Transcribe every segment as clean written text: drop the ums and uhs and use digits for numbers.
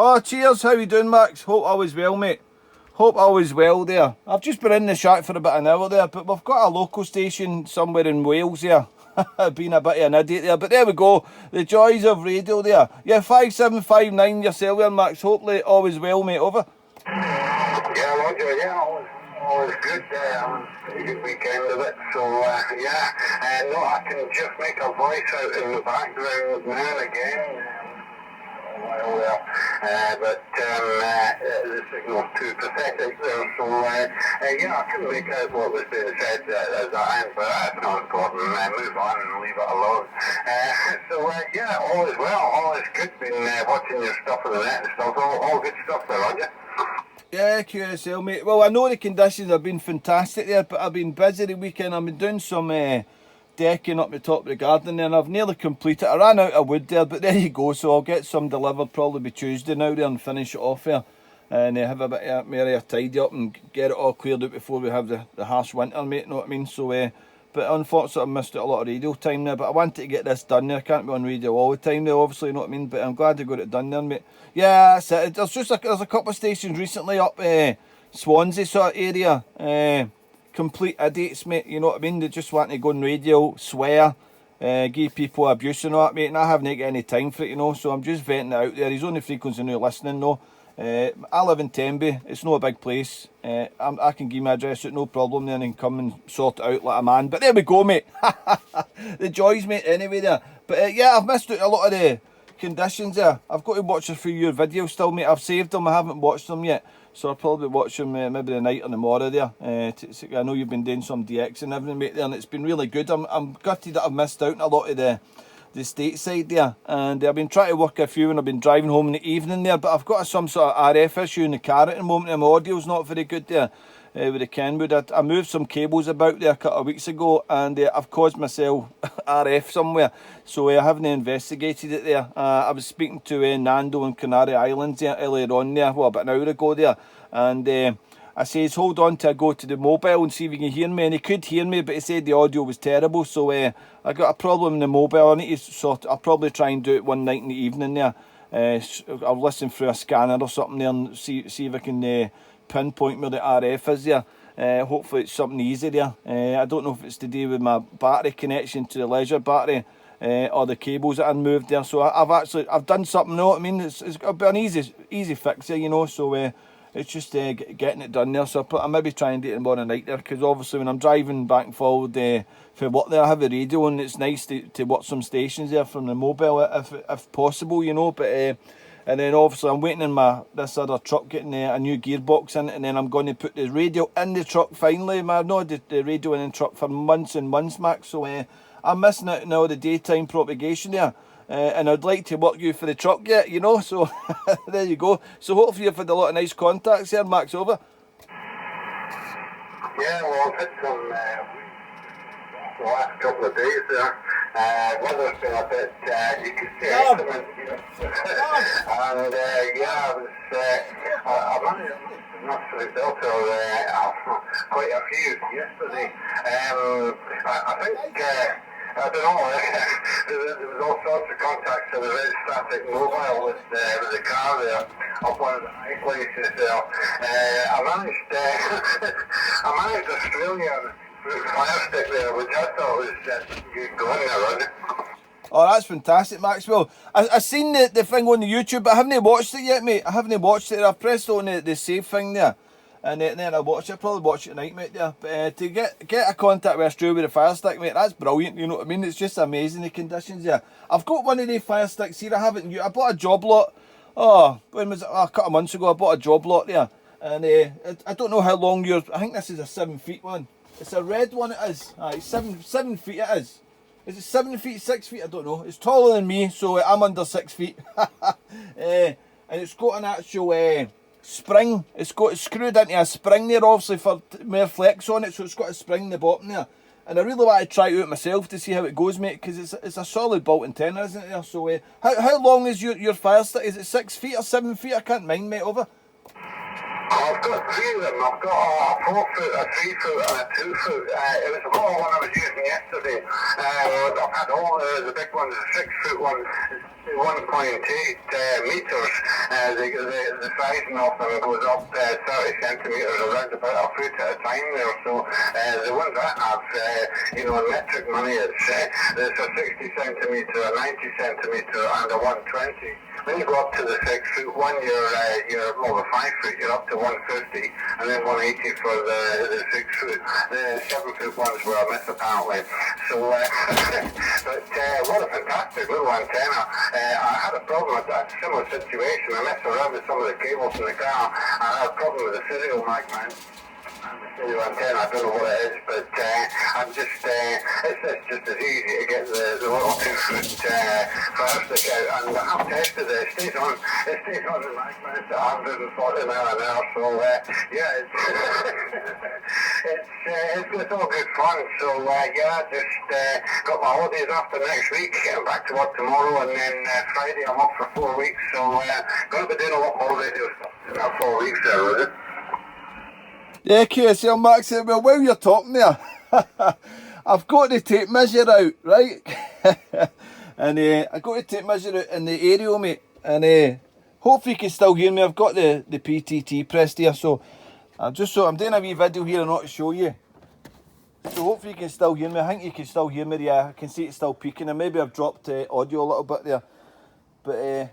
Oh, cheers. How you doing, Max? Hope all is well, mate. Hope all is well there. I've just been in the shack for about an hour there, but we've got a local station somewhere in Wales there. Being a bit of an idiot there, but there we go. The joys of radio there. Yeah, 5759 yourself there, Max. Hopefully all is well, mate. Over. Yeah, Roger, yeah, all is good. A good weekend of it. So, no, I can just make a voice out in the background now and again. But the signal's too pathetic there, so I couldn't make out what was being said at the end, but that's not important. Move on and leave it alone. All is well, all is good. Been watching your stuff on the net and stuff, all good stuff there, Roger. Yeah, QSL, mate. Well, I know the conditions have been fantastic there, but I've been busy the weekend. I've been doing some decking up the top of the garden there, and I've nearly completed. I ran out of wood there, but there you go. So I'll get some delivered probably by Tuesday now there and finish it off there. And have a bit more of a tidy up and get it all cleared out before we have the harsh winter, mate, you know what I mean? So, but unfortunately I missed out a lot of radio time there, but I wanted to get this done there. I can't be on radio all the time there, obviously, you know what I mean? But I'm glad I got it done there, mate. Yeah, that's it. There's a couple of stations recently up Swansea sort of area. Complete idiots, mate, you know what I mean? They just want to go on radio, swear, give people abuse and all that, mate, and I haven't got any time for it, you know, so I'm just venting it out there. He's only frequency now listening, though. I live in Tenby, it's not a big place. I can give my address out, no problem there, and come and sort it out like a man. But there we go, mate. The joys, mate, anyway there. But I've missed out a lot of the conditions there. I've got to watch a few of your videos still, mate. I've saved them, I haven't watched them yet. So I'll probably watch them maybe the night or tomorrow there. I know you've been doing some DX and everything, mate, there, and it's been really good. I'm gutted that I've missed out on a lot of the stateside there. And I've been trying to work a few when I've been driving home in the evening there, but I've got some sort of RF issue in the car at the moment, and my audio's not very good there with the Kenwood. I moved some cables about there a couple of weeks ago, and I've caused myself RF somewhere, so I haven't investigated it there. I was speaking to Nando in Canary Islands there earlier on there, well, about an hour ago there, and I says, hold on till I go to the mobile and see if he can hear me, and he could hear me, but he said the audio was terrible, so I got a problem in the mobile. I need to sort it. I'll probably try and do it one night in the evening there. I'll listen through a scanner or something there and see if I can pinpoint where the RF is there. Hopefully it's something easy there. I don't know if it's to do with my battery connection to the leisure battery or the cables that I moved there. So I've done something, you know what I mean? It's got to be an easy fix there, you know, so it's just getting it done there. So I'll maybe try and do it tomorrow night there, because obviously when I'm driving back and forward for work there, I have the radio, and it's nice to watch some stations there from the mobile if possible, you know. But and then obviously I'm waiting in this other truck getting a new gearbox in it, and then I'm going to put the radio in the truck finally. I've not had the radio in the truck for months and months, Max, so I'm missing out now the daytime propagation there. And I'd like to work you for the truck yet, you know, so there you go. So hopefully you've had a lot of nice contacts there, Max, over. Yeah, well, I've had some the last couple of days there. Weather's been a bit, you can see excellent, you know. And I managed not to the filter quite a few yesterday. I think I don't know, there was all sorts of contacts to the very static mobile with the car there, up one of the high places there. I managed Australia through Fire Stick there, which I thought was good going there, Oh, that's fantastic, Maxwell. I've seen the thing on the YouTube, but I haven't watched it yet, mate. I haven't watched it. I've pressed on the save thing there, and then I watch it. I'll probably watch it tonight, mate, there. But to get a contact with Australia with a Fire Stick, mate, that's brilliant, you know what I mean? It's just amazing, the conditions there. I've got one of the Fire Sticks here. I bought a job lot. When was it? A couple of months ago, I bought a job lot there. And I don't know how long I think this is a 7 feet one. It's a red one, it is. It's 7 feet, it is. Is it 7 feet, 6 feet? I don't know. It's taller than me, so I'm under 6 feet. And it's got an actual spring. It's screwed into a spring there, obviously, for more flex on it. So it's got a spring in the bottom there. And I really want to try it out myself to see how it goes, mate, because it's a solid bolt antenna, isn't it there? So how long is your Fire Stick? Is it 6 feet or 7 feet? I can't mind, mate, over. Oh, I've got three of them. I've got a 4 foot, a 3 foot, and a 2 foot. It was the model one I was using yesterday. I've had all the big ones, the 6 foot one, 1.8 meters. The sizing of them goes up 30 centimeters, around about a foot at a time there. So the ones I have, in metric money, there's a 60 centimeter, a 90 centimeter, and a 120. When you go up to the 6 foot one, you're more the 5 foot, you're up to 150, and then 180 for the 6 foot. The 7 foot ones were a miss apparently. So, but what a fantastic little antenna. I had a problem with that similar situation. I messed around with some of the cables in the car, and I had a problem with the serial magnet. Your antenna, I don't know what it is, but I'm just, it's just as easy to get the little 2 foot fire stick out, and I've tested it. It stays on the magnet at 140 miles an hour, so yeah, it's all good fun. So yeah, just got my holidays after next week, getting back to work tomorrow, and then Friday I'm up for 4 weeks, so going to be doing a lot more radio stuff in that 4 weeks there, is it? Yeah, QSL Max, well, while you're talking there, I've got the tape measure out, right? And I got the tape measure out in the aerial, mate, and hopefully you can still hear me. I've got the PTT pressed here, so I'm doing a wee video here and not to show you. So hopefully you can still hear me. I think you can still hear me, yeah. I can see it's still peaking, and maybe I've dropped audio a little bit there. But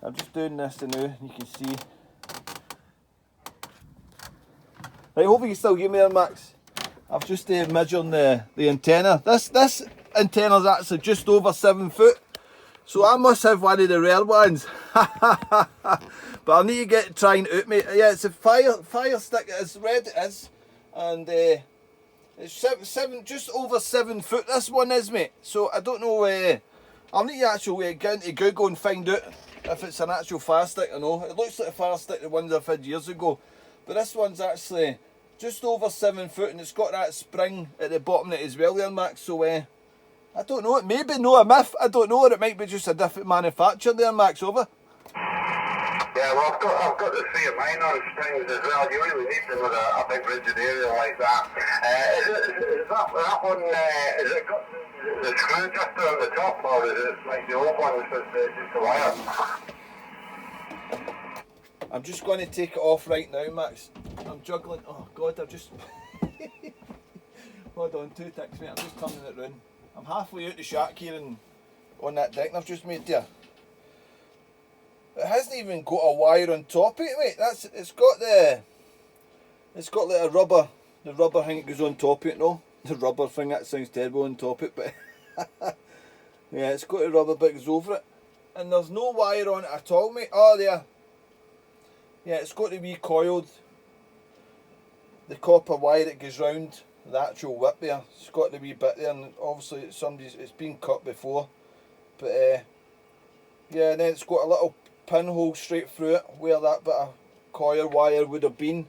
I'm just doing this now, you can see. Right, hopefully you can still hear me there, Max. I've just measured the antenna. This antenna's actually just over 7 foot. So I must have one of the rare ones. But I need to try and out, mate. Yeah, it's a fire stick, it's red it is. And it's just over 7 foot this one is, mate. So I don't know, I'll need to actually get into Google and find out if it's an actual fire stick or no. It looks like a fire stick, the ones I've had years ago. But this one's actually just over 7 foot, and it's got that spring at the bottom of it as well there, Max. So I don't know, it may be a myth, I don't know, or it might be just a different manufacturer there, Max. Over. Yeah, well, I've got the 3 of mine on springs as well. You really need them with a big rigid area like that. Is that one, is it got the screw adjuster on the top, or is it like the old one with just the wire? I'm just going to take it off right now, Max. I'm juggling. Oh God, I've just. Hold on, 2 ticks, mate. I'm just turning it round. I'm halfway out the shack here and on that deck I've just made there. It hasn't even got a wire on top of it, mate. It's got like a rubber, the rubber thing that goes on top of it, no? The rubber thing, that sounds terrible on top of it, but yeah, it's got a rubber bit goes over it. And there's no wire on it at all, mate. Oh, there. Yeah, it's got to be coiled. The copper wire that goes round the actual whip there. It's got the wee bit there, and obviously it's been cut before. But yeah, and then it's got a little pinhole straight through it where that bit of coil wire would have been.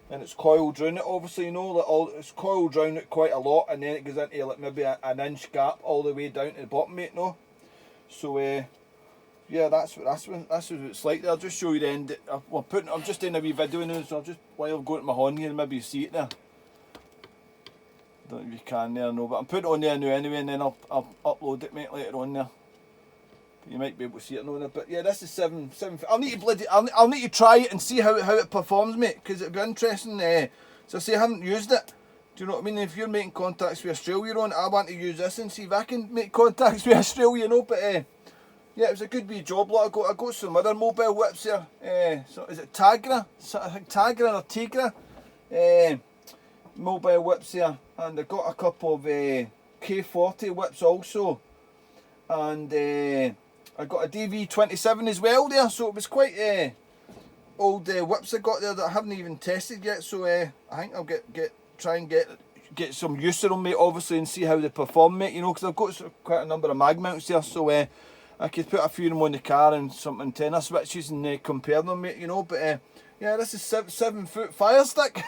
And it's coiled round it, obviously, you know, it's coiled round it quite a lot, and then it goes into like maybe an inch gap all the way down to the bottom, mate, no? So yeah, that's what it's like there. I'll just show you the end. I'm just doing a wee video now, so I'll just, while I'm going to my horn here, maybe you see it there. Don't know if you can there, no, but I'm putting it on there now anyway, and then I'll upload it, mate, later on there. You might be able to see it now, but yeah, this is 7 foot. I'll need to try it and see how it performs, mate, because it'd be interesting. So I say I haven't used it. Do you know what I mean? If you're making contacts with Australia on, I want to use this and see if I can make contacts with Australia, you know. But yeah, it was a good wee job. I got some other mobile whips here. So is it Tigra? I think Tigra or Tigra. Mobile whips here, and I got a couple of K40 whips also, and I got a DV27 as well there. So it was quite old whips I got there that I haven't even tested yet. So I think I'll try and get some use of them, mate, obviously, and see how they perform, mate. You know, because I've got quite a number of mag mounts there, so I could put a few of them on the car and some antenna switches and compare them, mate, you know. But yeah, this is 7 foot fire stick.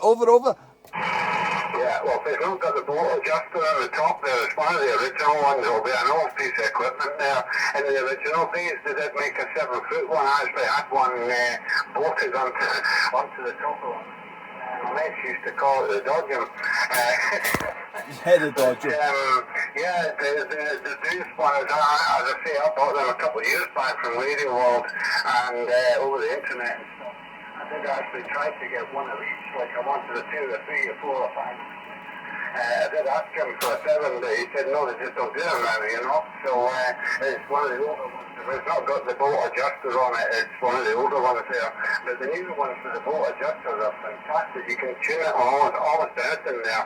over. Yeah, yeah. Well, if it's not got the bolt adjuster on the top there, it's one of the original ones. It'll be an old piece of equipment there. In the original days, they did make a 7-foot one. I actually had one bolted onto the top of it. My mates used to call it the Dodgem. The Dodgem. Yeah, the Deuce one, as I say, I bought them a couple of years back from Radio World and over the internet and stuff. I did actually try to get one of each, like I wanted a 2 or 3 or 4 or 5. I did ask him for a 7, but he said no, they just don't do them now, you know. So it's one of the older ones. It's not got the bolt adjusters on it, it's one of the older ones there. But the new ones with the bolt adjusters are fantastic. You can tune it on almost anything there.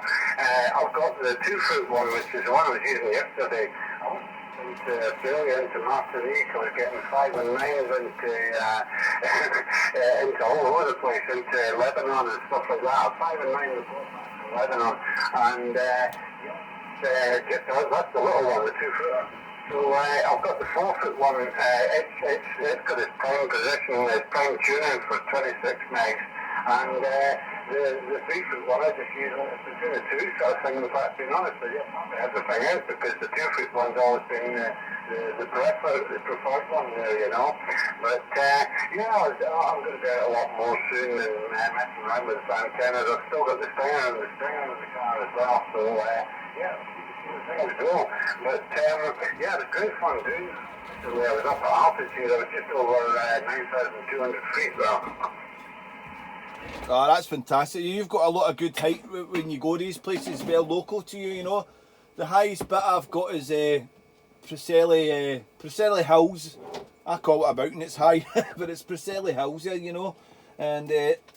I've got the 2-foot one, which is the one I was using yesterday. I went into Australia, into Martinique. I was getting 5 and 9s into all over the place, into Lebanon and stuff like that. 5 and 9 was Lebanon, and that's the little one, the 2-footer. So I've got the 4-foot one. It's got its prime position, its prime tuning for 26 megs, and the 3-foot one I just use it between the two sort of thing. In fact, being honest with you, I probably everything out because the 2-foot one's always been the preferred one there, you know. But yeah, I'm going to do it a lot more soon than messing around with the antennas. I've still got the stinger in the car as well, so yeah, things go. But yeah, it was great fun doing it. So I was up at altitude. I was just over 9,200 feet there. Oh, that's fantastic. You've got a lot of good height when you go to these places, well local to you, you know. The highest bit I've got is Preseli Hills. I call it about and it's high, but it's Preseli Hills here, you know. And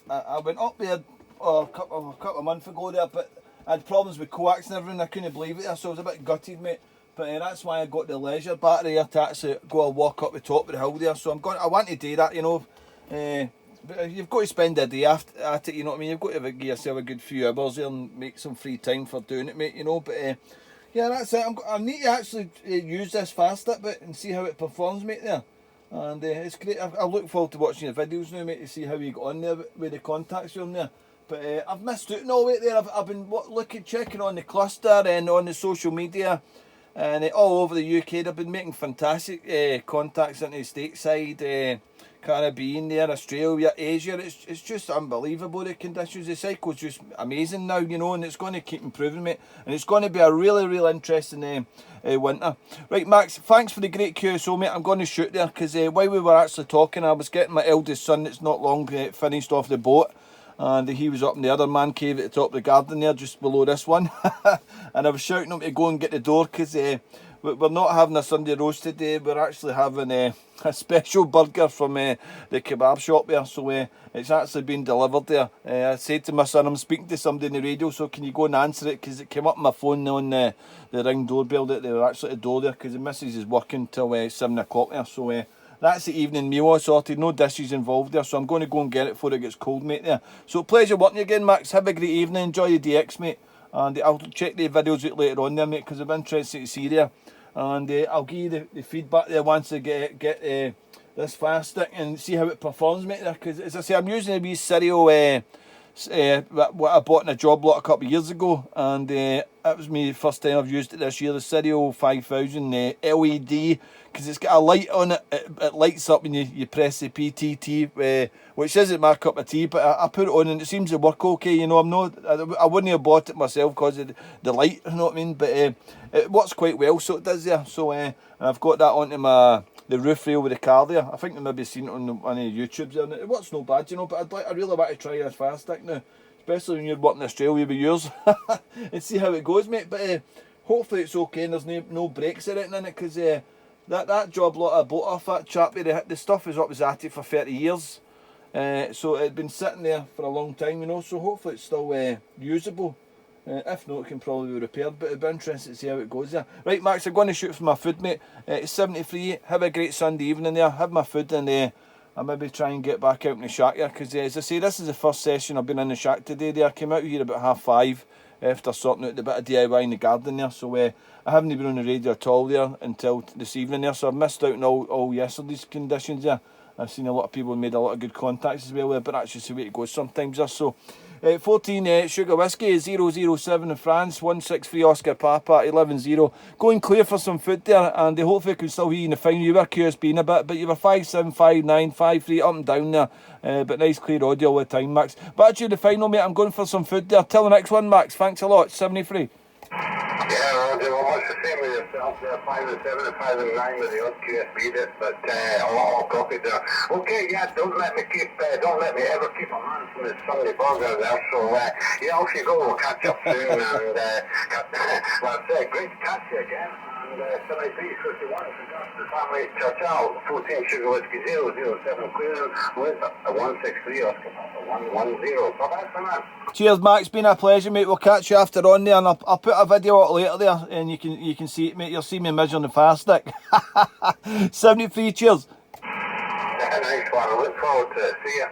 I went up there a couple of months ago there, but I had problems with coax and everything. I couldn't believe it there, so I was a bit gutted, mate. But that's why I got the leisure battery here to actually go and walk up the top of the hill there. So I want to do that, you know. But you've got to spend a day at it, you know what I mean? You've got to give yourself a good few hours there and make some free time for doing it, mate, you know. But yeah, that's it. I need to actually use this faster bit and see how it performs, mate, there. And it's great. I look forward to watching your videos now, mate, to see how you got on there with the contacts on there. But I've missed out on all it there. I've been checking on the cluster and on the social media and all over the UK. They've been making fantastic contacts into the stateside, Caribbean there, Australia, Asia. It's just unbelievable, the conditions. The cycle's just amazing now, you know, and it's going to keep improving, mate. And it's going to be a really interesting winter. Right, Max, thanks for the great QSO, mate. I'm going to shoot there because while we were actually talking, I was getting my eldest son that's not long finished off the boat. And he was up in the other man cave at the top of the garden there, just below this one. And I was shouting him to go and get the door because we're not having a Sunday roast today. We're actually having a special burger from the kebab shop there. So it's actually been delivered there. I said to my son, I'm speaking to somebody on the radio, so can you go and answer it? Because it came up on my phone on the Ring doorbell that they were actually at the door there because the missus is working till 7 o'clock there. So that's the evening meal all sorted, no dishes involved there, so I'm going to go and get it before it gets cold, mate, there. So pleasure working again, Max. Have a great evening, enjoy the DX, mate. And I'll check the videos out later on there, mate, because I'm interested to see there. And I'll give you the feedback there once I get this fast stick and see how it performs, mate, there. Because as I say, I'm using a wee serial what I bought in a job lot a couple of years ago, and that was my first time I've used it this year, the Serial 5000 LED, because it's got a light on it. It lights up when you press the PTT, which isn't my cup of tea, but I put it on and it seems to work okay, you know. I wouldn't have bought it myself because of the light, you know what I mean, but it works quite well, so it does there. So I've got that onto the roof rail with the car there. I think they maybe seen it on one of the YouTubes there, and it works no bad, you know, but I really want to try this fast stick now, especially when you're working in Australia with yours, and see how it goes, mate. But hopefully it's okay and there's no breaks or anything in it, because that job lot I bought off that chap, the stuff is what was at it for 30 years, so it had been sitting there for a long time, you know, so hopefully it's still usable. If not, it can probably be repaired, but it'd be interesting to see how it goes there. Right, Max, I'm going to shoot for my food, mate. It's 73. Have a great Sunday evening there. Have my food, and I'll maybe try and get back out in the shack here, because as I say, this is the first session I've been in the shack today there. I came out here about 5:30 after sorting out the bit of DIY in the garden there, so I haven't been on the radio at all there until this evening there, so I've missed out on all yesterday's conditions there. I've seen a lot of people made a lot of good contacts as well there, but that's just the way it goes sometimes there. So 14 Sugar Whiskey 007 in France, 163 Oscar Papa 11-0. Going clear for some food there, and they hopefully can still hear you in the final. You were QSB in a bit, but you were 5-7, 5-9, 5-3 up and down there. But nice clear audio all the time, Max. Back to you the final, mate. I'm going for some food there. Till the next one, Max. Thanks a lot. 73. Yeah, Roger, well, much the same with yourself there, 5 and 7 and 5 and 9 with the odd QSB bit, but a lot of coffee there. Okay, yeah, don't let me ever keep a man from his Sunday burger there, so yeah, off you go, we'll catch up soon, and that's great to catch you again, and 73-51, regards to the family, ciao, 14 Sugar Whiskey 007 clearing with a 163 Oscar Papa 110. Bye-bye for now. Cheers, Max. Been a pleasure, mate. We'll catch you after on there, and I'll put a video out later there, and you can see it, mate. You'll see me measuring the fire stick. 73. Cheers. Nice one. I look forward to it. See ya.